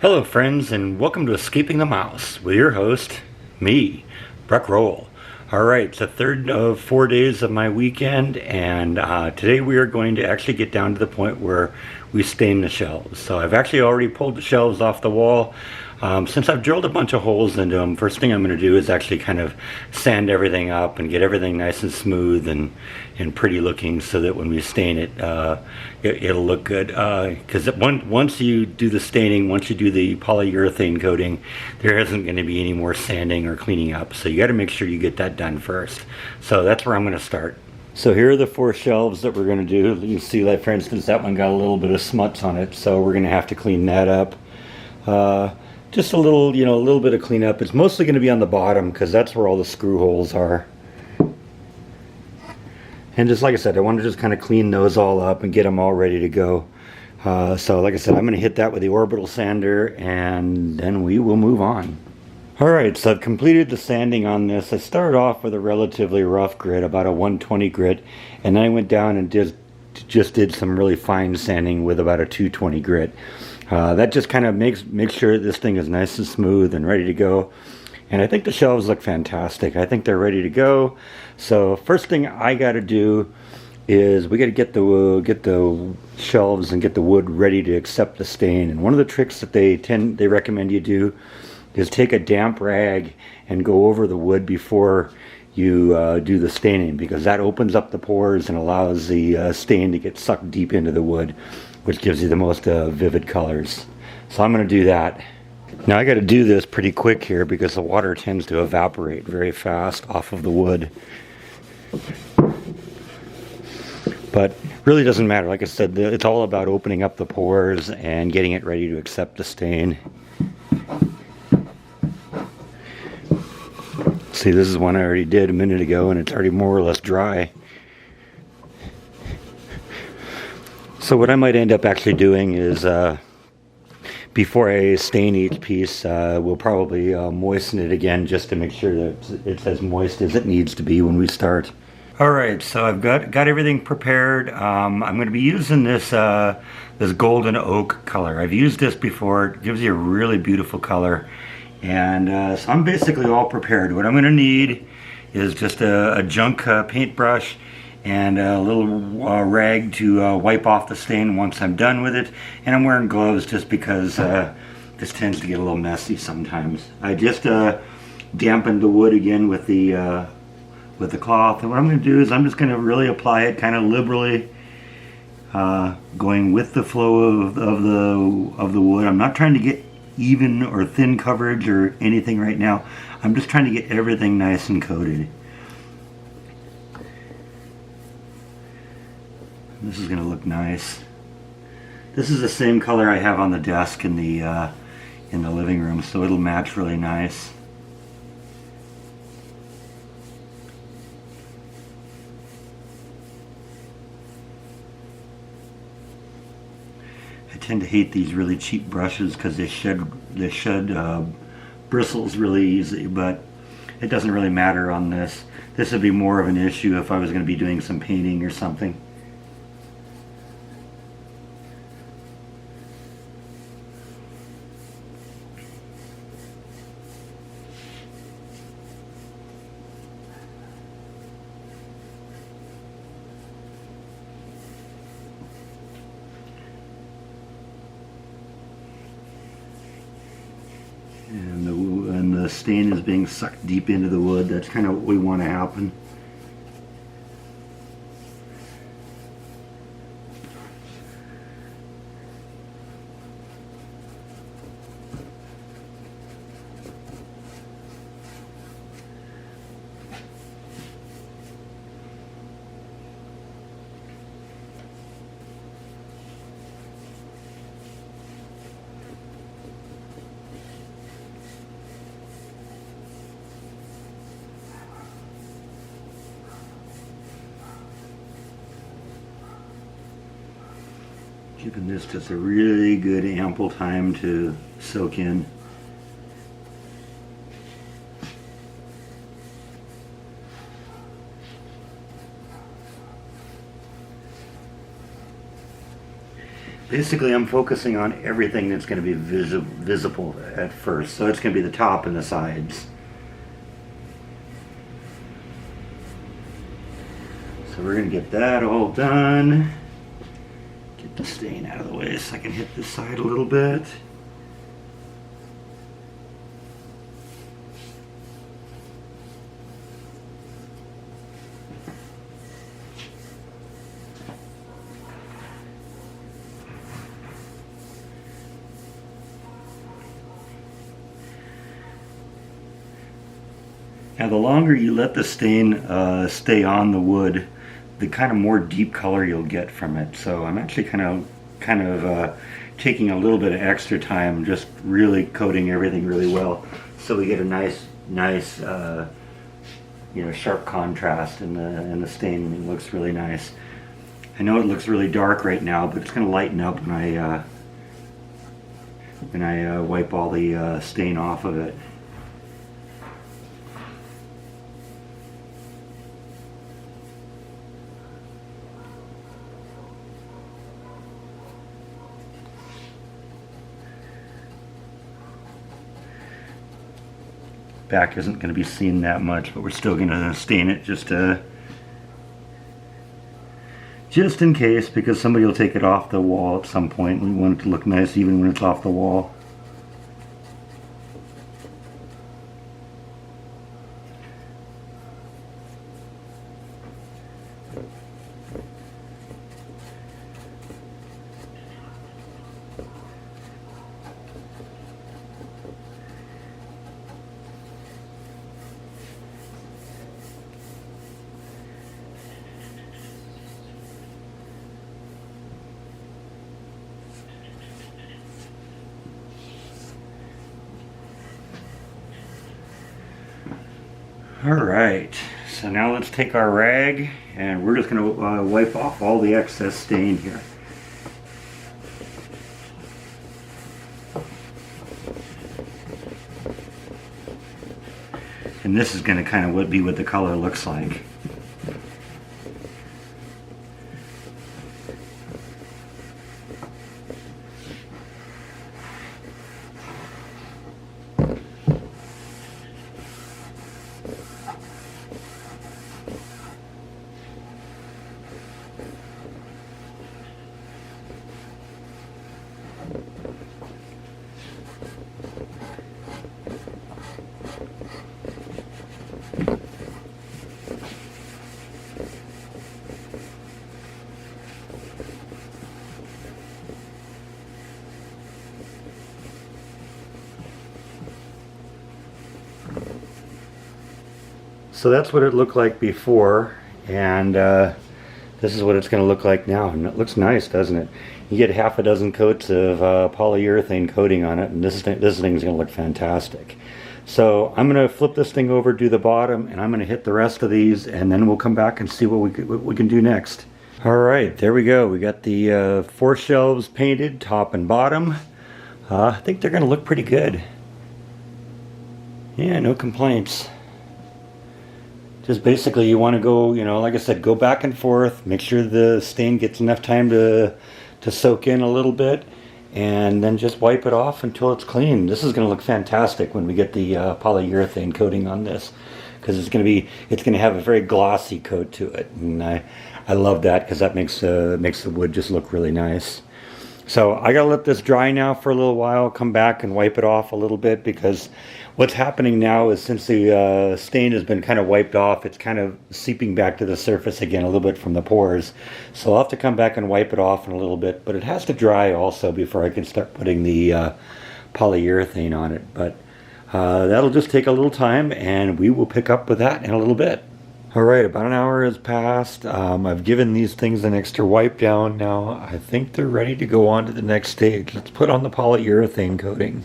Hello friends, and welcome to Escaping the Mouse with your host, me, Breck Roll. Alright, it's the third of 4 days of my weekend, and today we are going to actually get down to the point where we stain the shelves. So I've actually already pulled the shelves off the wall. Since I've drilled a bunch of holes into them, first thing I'm going to do is actually kind of sand everything up and get everything nice and smooth and pretty looking, so that when we stain it, it'll look good. Because once you do the staining, once you do the polyurethane coating, there isn't going to be any more sanding or cleaning up. So you got to make sure you get that done first. So that's where I'm going to start. So here are the 4 shelves that we're going to do. You can see, like, for instance, that one got a little bit of smuts on it, so we're going to have to clean that up. Just a little, a little bit of cleanup. It's mostly going to be on the bottom because that's where all the screw holes are. And just like I said, I want to just kind of clean those all up and get them all ready to go. So like I said, I'm going to hit that with the orbital sander and then we will move on. Alright, so I've completed the sanding on this. I started off with a relatively rough grit, about a 120 grit, and then I went down and just did some really fine sanding with about a 220 grit. That just kind of makes sure this thing is nice and smooth and ready to go. And I think the shelves look fantastic. I think they're ready to go. So first thing I got to do is we got to get the shelves and get the wood ready to accept the stain. And one of the tricks that they recommend you do is take a damp rag and go over the wood before you do the staining, because that opens up the pores and allows the stain to get sucked deep into the wood, which gives you the most vivid colors. So I'm going to do that. Now I got to do this pretty quick here because the water tends to evaporate very fast off of the wood. But really doesn't matter. Like I said, it's all about opening up the pores and getting it ready to accept the stain. See, this is one I already did a minute ago and it's already more or less dry. So what I might end up actually doing is, before I stain each piece, we'll probably moisten it again just to make sure that it's as moist as it needs to be when we start. Alright, so I've got everything prepared. I'm going to be using this golden oak color. I've used this before. It gives you a really beautiful color. And so I'm basically all prepared. What I'm going to need is just a junk paintbrush and a little rag to wipe off the stain once I'm done with it. And I'm wearing gloves just because this tends to get a little messy sometimes. I just dampened the wood again with the cloth. And what I'm going to do is I'm just going to really apply it kind of liberally, going with the flow of the wood. I'm not trying to get even or thin coverage or anything right now. I'm just trying to get everything nice and coated. This is going to look nice. This is the same color I have on the desk in the living room, so it'll match really nice. I tend to hate these really cheap brushes because they shed bristles really easy, but it doesn't really matter on this. This would be more of an issue if I was going to be doing some painting or something. And the stain is being sucked deep into the wood. That's kind of what we want to happen. Giving this just a really good ample time to soak in. Basically, I'm focusing on everything that's going to be visible at first. So it's going to be the top and the sides. So we're going to get that all done. Get the stain out of the way so I can hit this side a little bit. Now the longer you let the stain stay on the wood, the kind of more deep color you'll get from it. So I'm actually kind of taking a little bit of extra time, just really coating everything really well, so we get a nice you know, sharp contrast in the stain. It looks really nice. I know it looks really dark right now, but it's going to lighten up when I wipe all the stain off of it. Back isn't going to be seen that much, but we're still going to stain it just in case, because somebody will take it off the wall at some point. We want it to look nice even when it's off the wall. Alright, so now let's take our rag and we're just going to wipe off all the excess stain here. And this is going to kind of be what the color looks like. So that's what it looked like before, and this is what it's going to look like now. And it looks nice, doesn't it? You get half a dozen coats of polyurethane coating on it, and this thing's going to look fantastic. So I'm going to flip this thing over, do the bottom, and I'm going to hit the rest of these, and then we'll come back and see what we can do next. All right, there we go. We got the 4 shelves painted, top and bottom. I think they're going to look pretty good. Yeah, no complaints. Just basically you want to go, you know, like I said, go back and forth, make sure the stain gets enough time to soak in a little bit, and then just wipe it off until it's clean. This is going to look fantastic when we get the polyurethane coating on this, because it's going to have a very glossy coat to it, and I love that, because that makes the wood just look really nice. So I gotta let this dry now for a little while, come back and wipe it off a little bit, because what's happening now is, since the stain has been kind of wiped off, it's kind of seeping back to the surface again a little bit from the pores. So I'll have to come back and wipe it off in a little bit, but it has to dry also before I can start putting the polyurethane on it. But that'll just take a little time, and we will pick up with that in a little bit. Alright, about an hour has passed. I've given these things an extra wipe down now. I think they're ready to go on to the next stage. Let's put on the polyurethane coating.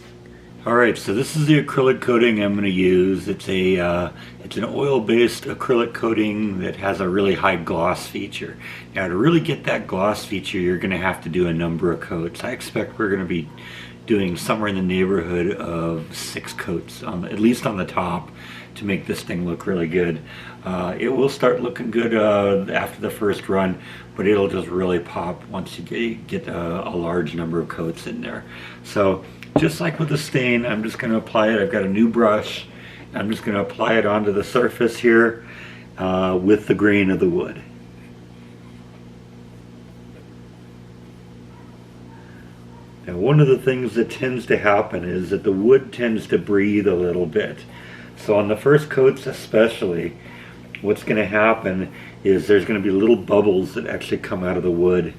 Alright, so this is the acrylic coating I'm going to use. It's an oil-based acrylic coating that has a really high gloss feature. Now, to really get that gloss feature, you're going to have to do a number of coats. I expect we're going to be doing somewhere in the neighborhood of 6 coats, at least on the top, to make this thing look really good. It will start looking good after the first run, but but it'll just really pop once you get a large number of coats in there. So just like with the stain, I'm just going to apply it. I've got a new brush. I'm just going to apply it onto the surface here with the grain of the wood. Now, one of the things that tends to happen is that the wood tends to breathe a little bit. So on the first coats especially, what's going to happen is there's going to be little bubbles that actually come out of the wood,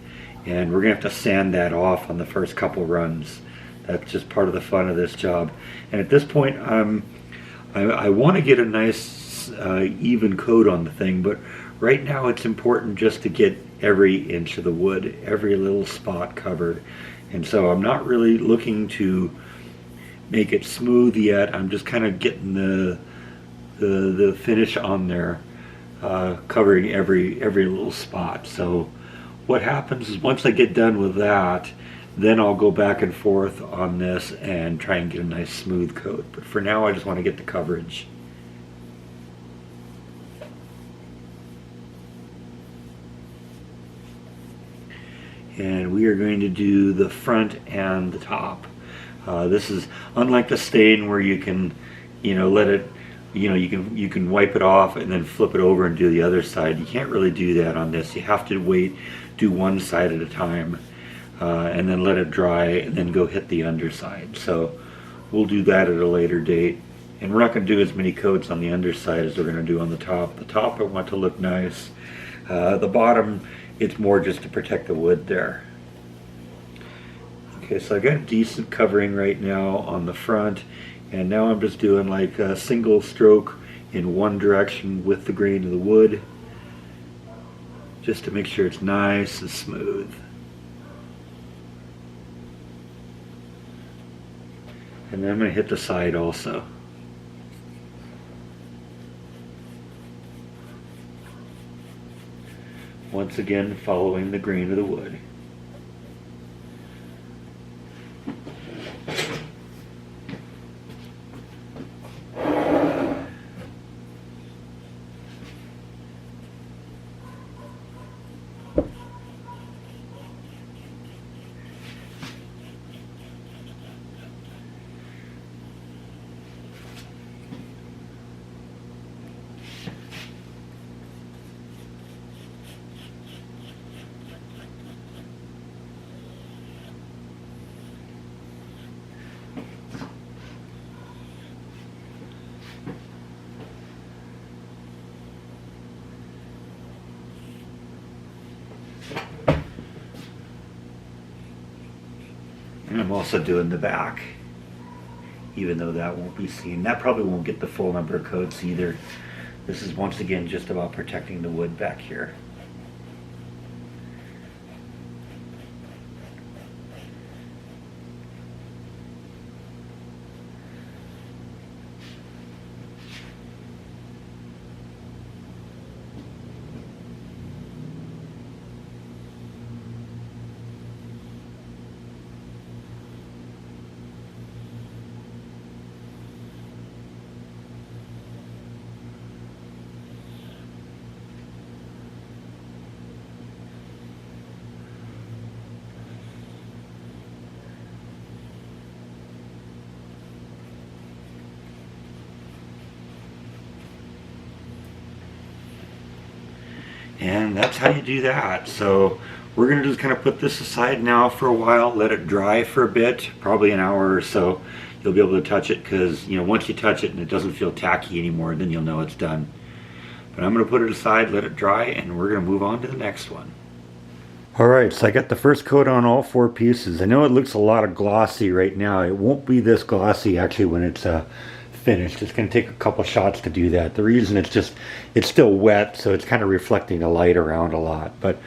and we're going to have to sand that off on the first couple runs. That's just part of the fun of this job. And at this point, I want to get a nice even coat on the thing, but right now it's important just to get every inch of the wood, every little spot covered. And so I'm not really looking to make it smooth yet. I'm just kind of getting the finish on there, covering every little spot. So what happens is once I get done with that, then I'll go back and forth on this and try and get a nice smooth coat. But for now, I just want to get the coverage. And we are going to do the front and the top. This is unlike the stain where you can, let it, you can wipe it off and then flip it over and do the other side. You can't really do that on this. You have to do one side at a time, and then let it dry and then go hit the underside. So we'll do that at a later date. And we're not going to do as many coats on the underside as we're going to do on the top. The top I want to look nice. The bottom, it's more just to protect the wood there. Okay, so I got a decent covering right now on the front, and now I'm just doing like a single stroke in one direction with the grain of the wood, just to make sure it's nice and smooth. And then I'm going to hit the side also. Once again, following the grain of the wood. And I'm also doing the back, even though that won't be seen. That probably won't get the full number of coats either. This is once again just about protecting the wood back here. And that's how you do that. So we're going to just kind of put this aside now for a while, let it dry for a bit, probably an hour or so. You'll be able to touch it because, once you touch it and it doesn't feel tacky anymore, then you'll know it's done. But I'm going to put it aside, let it dry, and we're going to move on to the next one. Alright, so I got the first coat on all 4 pieces. I know it looks a lot of glossy right now. It won't be this glossy actually when it's finished. It's going to take a couple shots to do that. The reason it's still wet, so it's kind of reflecting the light around a lot. But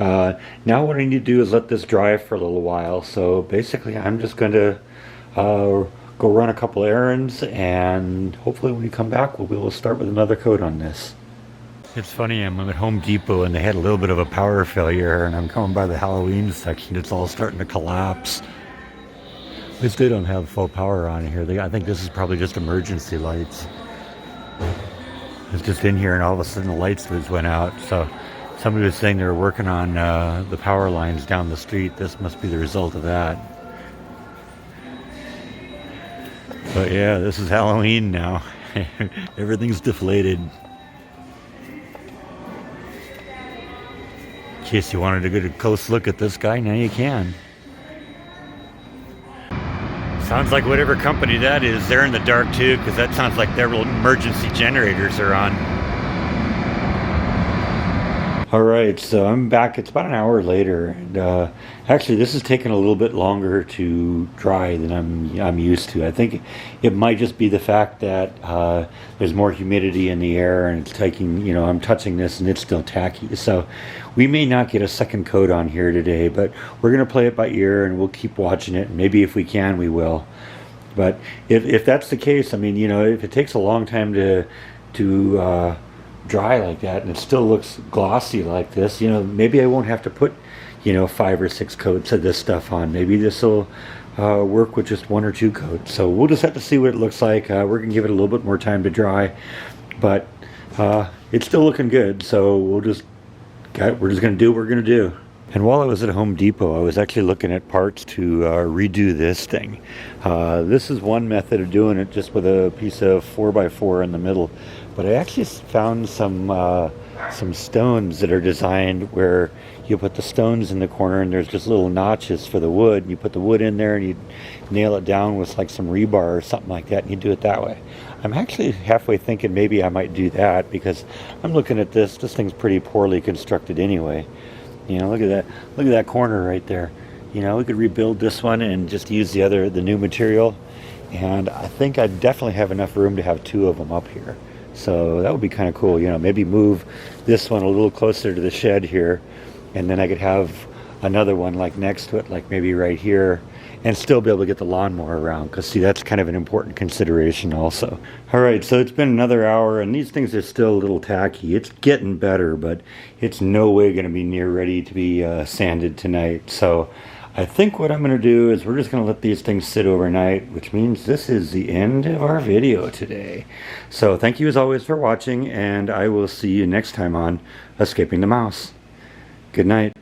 now what I need to do is let this dry for a little while. So basically I'm just going to go run a couple errands, and hopefully when we come back we'll be able to start with another coat on this. It's funny, I'm at Home Depot and they had a little bit of a power failure, and I'm coming by the Halloween section. It's all starting to collapse. At least they don't have full power on here. I think this is probably just emergency lights. It's just in here and all of a sudden the lights just went out. So Somebody was saying they were working on the power lines down the street. This must be the result of that. But yeah, this is Halloween now. Everything's deflated. In case you wanted to get a close look at this guy, now you can. Sounds like whatever company that is, they're in the dark too, because that sounds like their emergency generators are on. All right, so I'm back. It's about an hour later, and actually, this is taking a little bit longer to dry than I'm used to. I think it might just be the fact that there's more humidity in the air, and it's taking. I'm touching this, and it's still tacky. So we may not get a second coat on here today, but we're gonna play it by ear, and we'll keep watching it. And maybe if we can, we will. But if that's the case, I mean, if it takes a long time to dry like that and it still looks glossy like this, maybe I won't have to put 5 or 6 coats of this stuff on. Maybe this will work with just 1 or 2 coats. So we'll just have to see what it looks like. We're gonna give it a little bit more time to dry, but it's still looking good, so we're just gonna do what we're gonna do. And while I was at Home Depot, I was actually looking at parts to redo this thing. This is one method of doing it, just with a piece of 4x4 in the middle. But I actually found some stones that are designed where you put the stones in the corner and there's just little notches for the wood. And you put the wood in there and you nail it down with like some rebar or something like that, and you do it that way. I'm actually halfway thinking maybe I might do that, because I'm looking at this. This thing's pretty poorly constructed anyway. Look at that. Look at that corner right there. We could rebuild this one and just use the new material. And I think I definitely have enough room to have 2 of them up here. So that would be kind of cool. Maybe move this one a little closer to the shed here, and then I could have another one like next to it, like maybe right here, and still be able to get the lawnmower around, because see, that's kind of an important consideration also. All right, so it's been another hour, and these things are still a little tacky. It's getting better, but it's no way going to be near ready to be sanded tonight. So I think what I'm going to do is we're just going to let these things sit overnight, which means this is the end of our video today. So thank you as always for watching, and I will see you next time on Escaping the Mouse. Good night.